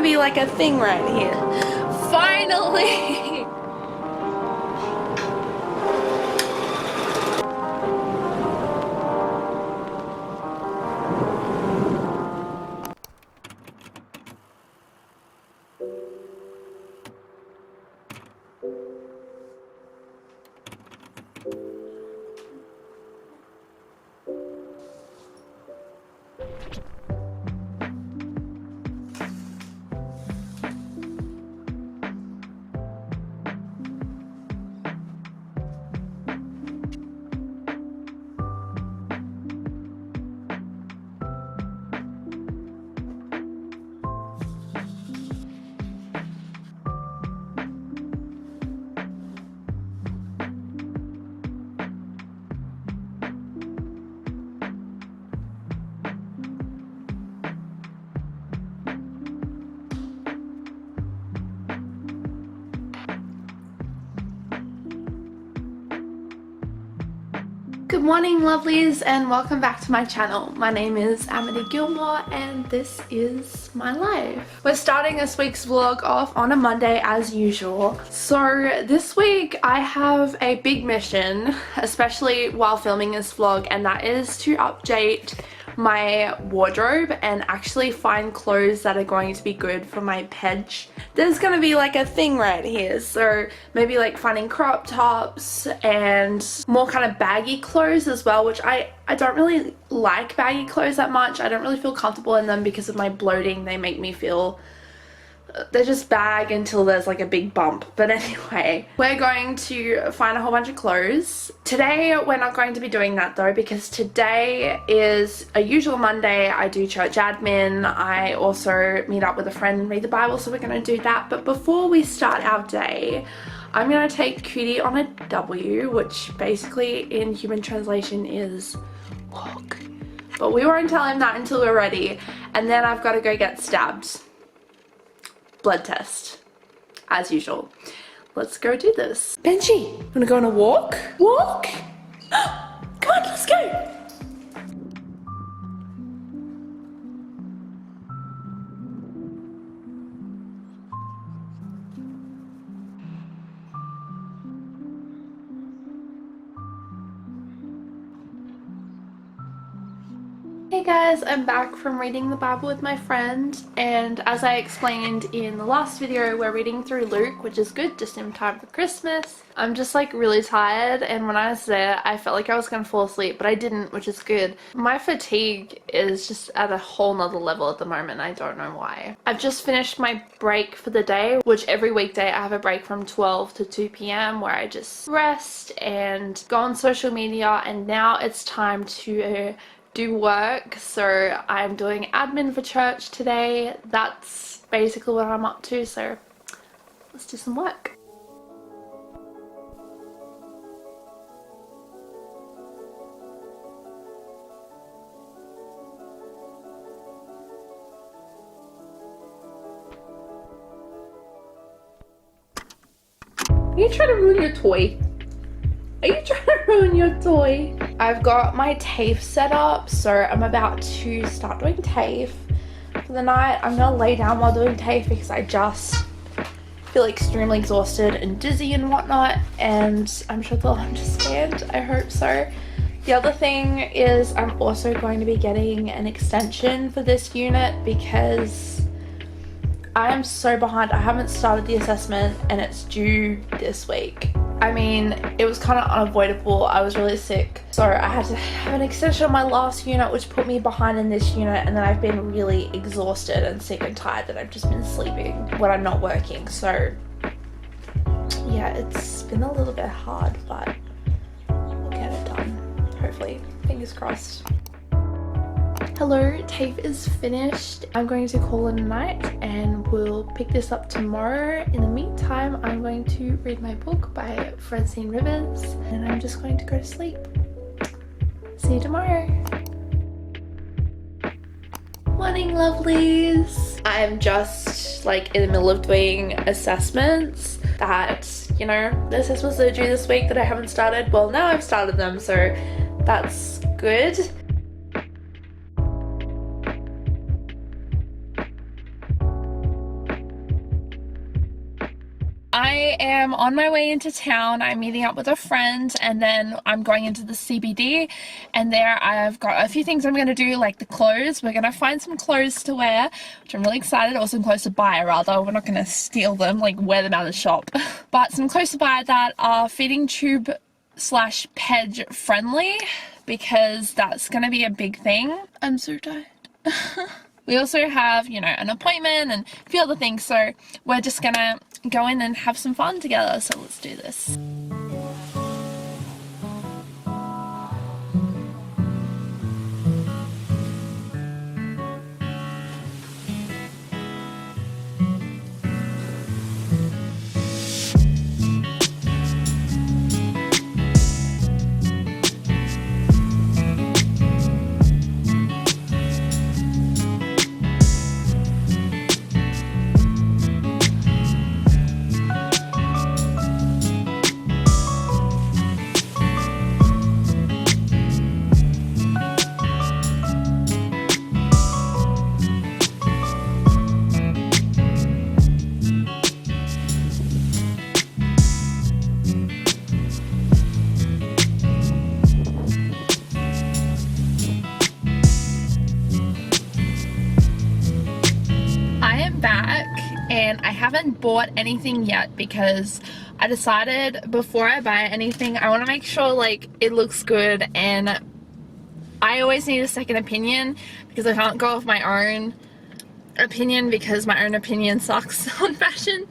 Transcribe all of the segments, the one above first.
gonna be like a thing right here. Finally! Good morning lovelies and welcome back to my channel. My name is Amity Gilmour and this is my life. We're starting this week's vlog off on a Monday as usual. So this week I have a big mission, especially while filming this vlog, and that is to update my wardrobe and actually find clothes that are going to be good for my PEJ. There's going to be like a thing right here, so maybe like finding crop tops and more kind of baggy clothes as well, which I don't really like baggy clothes that much. I don't really feel comfortable in them because of my bloating. They make me feel, they just bag until there's like a big bump. But anyway, we're going to find a whole bunch of clothes. Today we're not going to be doing that though, because today is a usual Monday. I do church admin. I also meet up with a friend and read the Bible, so we're going to do that. But before we start our day, I'm going to take Cutie on a W, which basically in human translation is walk. But we won't tell him that until we're ready. And then I've got to go get stabbed. Blood test, as usual. Let's go do this. Benji, wanna go on a walk? Walk? Come on, let's go. Hey guys, I'm back from reading the Bible with my friend, and as I explained in the last video, we're reading through Luke, which is good just in time for Christmas. I'm just like really tired, and when I was there I felt like I was gonna fall asleep, but I didn't, which is good. My fatigue is just at a whole nother level at the moment. I don't know why. I've just finished my break for the day, which every weekday I have a break from 12 to 2 p.m. where I just rest and go on social media, and now it's time to do work. So I'm doing admin for church today. That's basically what I'm up to, so let's do some work. Are you trying to ruin your toy? Are you trying to ruin your toy? I've got my TAFE set up, so I'm about to start doing TAFE for the night. I'm gonna lay down while doing TAFE because I just feel extremely exhausted and dizzy and whatnot, and I'm sure they'll understand. I hope so. The other thing is I'm also going to be getting an extension for this unit because I am so behind. I haven't started the assessment and it's due this week. I mean, it was kind of unavoidable. I was really sick, so I had to have an extension on my last unit, which put me behind in this unit, and then I've been really exhausted and sick and tired that I've just been sleeping when I'm not working. So yeah, it's been a little bit hard, but we'll get it done, hopefully. Fingers crossed. Hello, TAFE is finished. I'm going to call it a night and we'll pick this up tomorrow. In the meantime, I'm going to read my book by Francine Rivers and I'm just going to go to sleep. See you tomorrow. Morning lovelies. I'm just like in the middle of doing assessments that, you know, the assessments are due this week that I haven't started. Well, now I've started them, so that's good. I am on my way into town. I'm meeting up with a friend, and then I'm going into the CBD, and there I've got a few things I'm going to do, like the clothes. We're going to find some clothes to wear, which I'm really excited, or some clothes to buy rather. We're not going to steal them, like wear them out of the shop. But some clothes to buy that are feeding tube slash PEJ friendly, because that's going to be a big thing. I'm so tired. We also have, you know, an appointment and a few other things, so we're just gonna go in and have some fun together, so let's do this. Back, and I haven't bought anything yet because I decided before I buy anything I want to make sure like it looks good, and I always need a second opinion because I can't go off my own opinion because my own opinion sucks on fashion.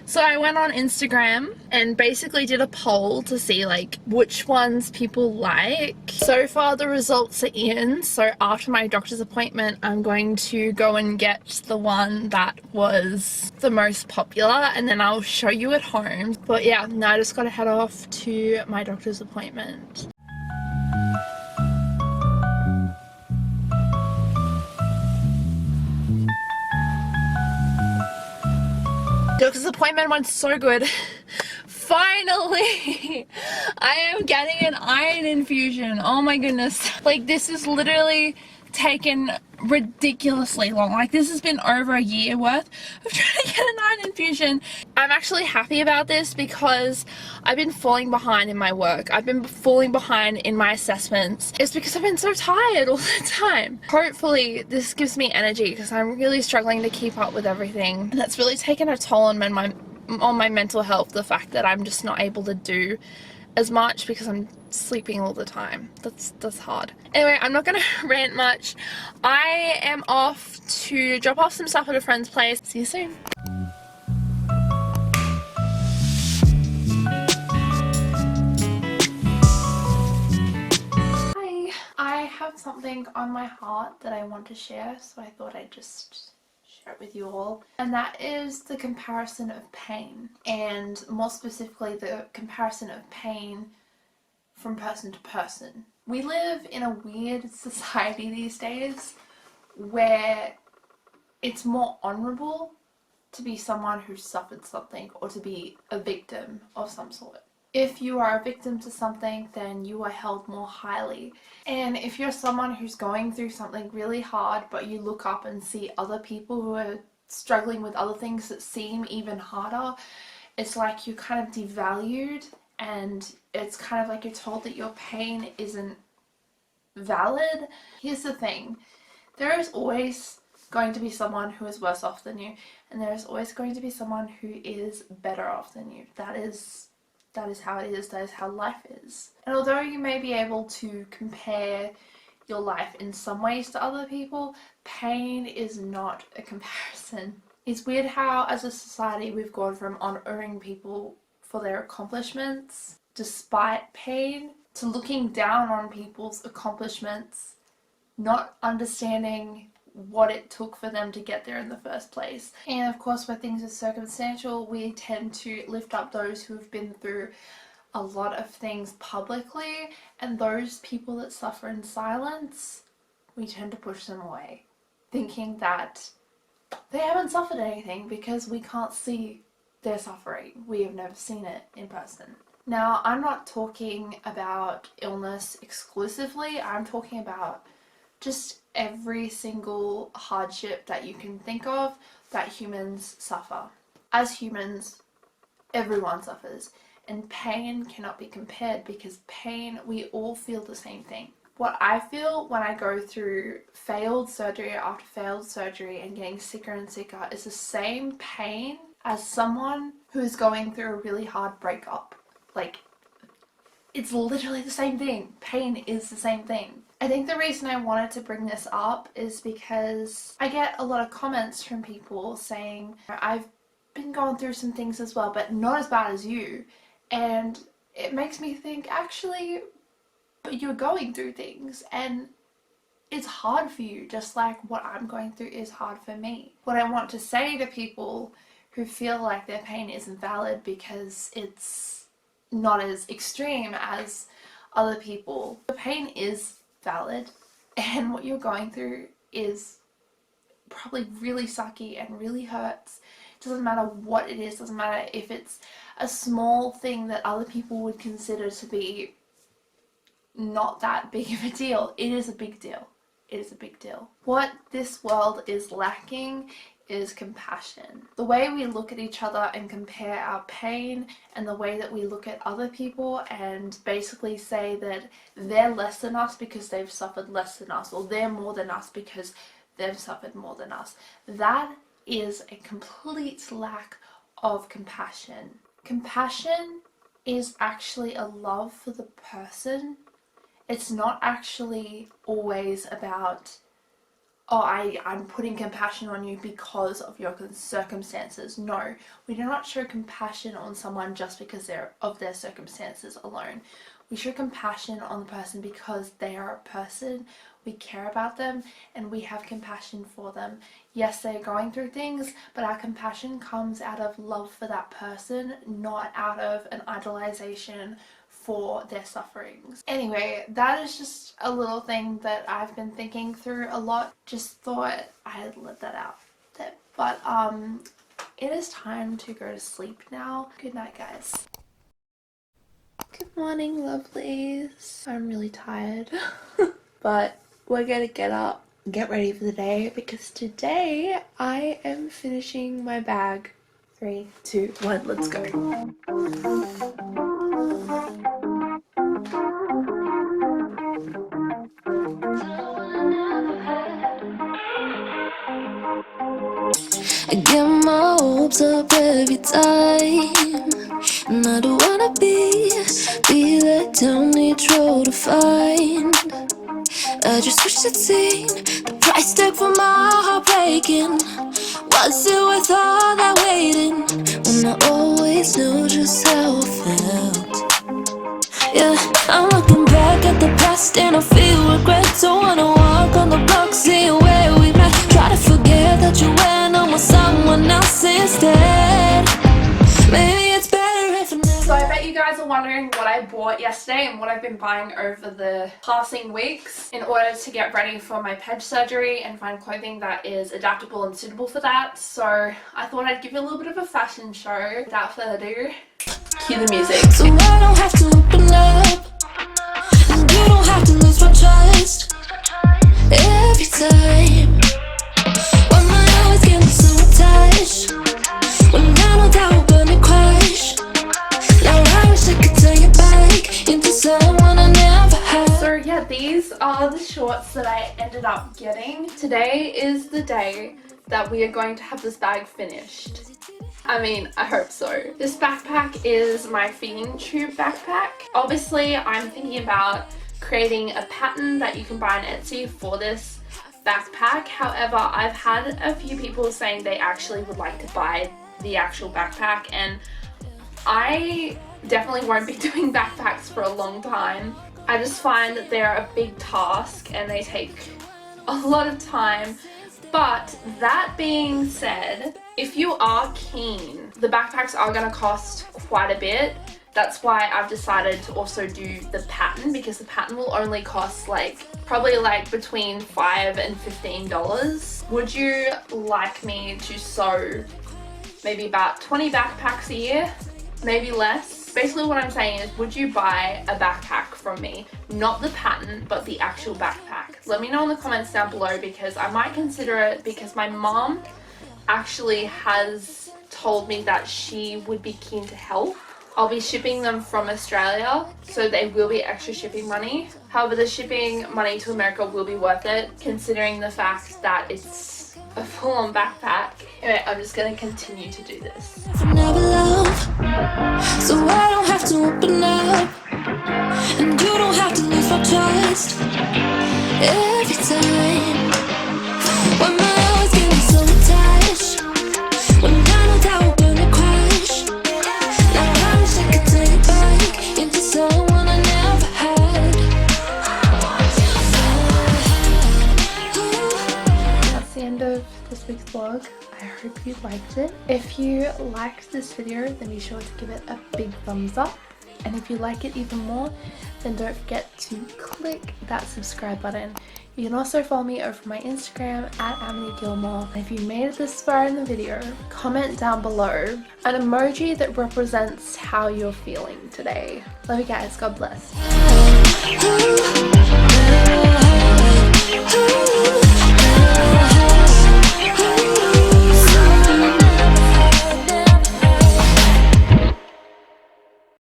So I went on Instagram and basically did a poll to see like which ones people like. So far the results are in, so after my doctor's appointment I'm going to go and get the one that was the most popular, and then I'll show you at home. But yeah, now I just gotta head off to my doctor's appointment. Doctor's appointment went so good. Finally, I am getting an iron infusion. Oh my goodness. Like, this is literally taken ridiculously long. Like, this has been over a year worth of trying to get an iron infusion. I'm actually happy about this because I've been falling behind in my work. I've been falling behind in my assessments. It's because I've been so tired all the time. Hopefully this gives me energy because I'm really struggling to keep up with everything, and that's really taken a toll on my mental health, the fact that I'm just not able to do as much because I'm sleeping all the time. That's hard. Anyway, I'm not gonna rant much. I am off to drop off some stuff at a friend's place. See you soon. Hi. I have something on my heart that I want to share, so I thought I'd just share it with you all, and that is the comparison of pain, and more specifically the comparison of pain from person to person. We live in a weird society these days where it's more honourable to be someone who suffered something or to be a victim of some sort. If you are a victim to something, then you are held more highly. And if you're someone who's going through something really hard, but you look up and see other people who are struggling with other things that seem even harder, it's like you're kind of devalued, and it's kind of like you're told that your pain isn't valid. Here's the thing. There is always going to be someone who is worse off than you, and there is always going to be someone who is better off than you. That is how it is. That is how life is. And although you may be able to compare your life in some ways to other people, pain is not a comparison. It's weird how as a society we've gone from honouring people for their accomplishments despite pain to looking down on people's accomplishments, not understanding what it took for them to get there in the first place. And of course, where things are circumstantial, we tend to lift up those who have been through a lot of things publicly, and those people that suffer in silence, we tend to push them away, thinking that they haven't suffered anything because we can't see their suffering. We have never seen it in person. Now, I'm not talking about illness exclusively. I'm talking about just every single hardship that you can think of that humans suffer. As humans, Everyone suffers, and pain cannot be compared because pain, we all feel the same thing. What I feel when I go through failed surgery after failed surgery and getting sicker and sicker is the same pain as someone who's going through a really hard breakup. Like, it's literally the same thing. Pain is the same thing. I think the reason I wanted to bring this up is because I get a lot of comments from people saying, I've been going through some things as well, but not as bad as you. And it makes me think, actually, but you're going through things and it's hard for you, just like what I'm going through is hard for me. What I want to say to people who feel like their pain isn't valid because it's not as extreme as other people, the pain is valid, and what you're going through is probably really sucky and really hurts. It doesn't matter what it is, doesn't matter if it's a small thing that other people would consider to be not that big of a deal. It is a big deal. It is a big deal. What this world is lacking is compassion. The way we look at each other and compare our pain, and the way that we look at other people and basically say that they're less than us because they've suffered less than us, or they're more than us because they've suffered more than us. That is a complete lack of compassion. Compassion is actually a love for the person. It's not actually always about, oh, I'm putting compassion on you because of your circumstances. No, we do not show compassion on someone just because they're of their circumstances alone. We show compassion on the person because they are a person, we care about them, and we have compassion for them. Yes, they're going through things, but our compassion comes out of love for that person, not out of an idolization for their sufferings. Anyway, that is just a little thing that I've been thinking through a lot. Just thought I had let that out there. But it is time to go to sleep now. Good night, guys. Good morning, lovelies. I'm really tired, but we're gonna get up and get ready for the day because today I am finishing my bag. 3, 2, 1, let's go. I get my hopes up every time, and I don't wanna be let down each road to find. I just wish I'd seen the price tag for my heart breaking. Was it worth all that waiting when I always knew just how I felt? Yeah, I'm looking back at the past and I feel regret. Don't wanna walk on the block, see where we met. Try to forget that you went on with someone else instead. Maybe it's better if I never. So I bet you guys are wondering what I bought yesterday and what I've been buying over the passing weeks in order to get ready for my PEJ surgery and find clothing that is adaptable and suitable for that. So I thought I'd give you a little bit of a fashion show. Without further ado, cue the music. So I don't have to open up, and you don't have to lose my trust every time. Why am I always getting so attached when I know that we're gonna crash? Now I wish I could turn you back into someone I never had. So yeah, these are the shorts that I ended up getting. Today is the day that we are going to have this bag finished. I mean, I hope so. This backpack is my feeding tube backpack. Obviously, I'm thinking about creating a pattern that you can buy on Etsy for this backpack. However, I've had a few people saying they actually would like to buy the actual backpack, and I definitely won't be doing backpacks for a long time. I just find that they're a big task and they take a lot of time. But that being said, if you are keen, the backpacks are going to cost quite a bit. That's why I've decided to also do the pattern, because the pattern will only cost probably between $5 and $15. Would you like me to sew maybe about 20 backpacks a year? Maybe less? Basically what I'm saying is, would you buy a backpack from me? Not the pattern, but the actual backpack. Let me know in the comments down below, because I might consider it, because my mom actually has told me that she would be keen to help. I'll be shipping them from Australia, so they will be extra shipping money. However, the shipping money to America will be worth it, considering the fact that it's a full-on backpack. Anyway, I'm just going to continue to do this. Never love, so I don't have to open up, and you don't have to lose my trust every time. When my hours get me so attached, when I know that we're gonna crash. Now I wish I could take back into someone I never had. That's the end of this week's vlog. I hope you liked it. If you liked this video, then be sure to give it a big thumbs up. And if you like it even more, then don't forget to click that subscribe button. You can also follow me over my Instagram at Amity Gilmour. And if you made it this far in the video, comment down below an emoji that represents how you're feeling today. Love you guys. God bless.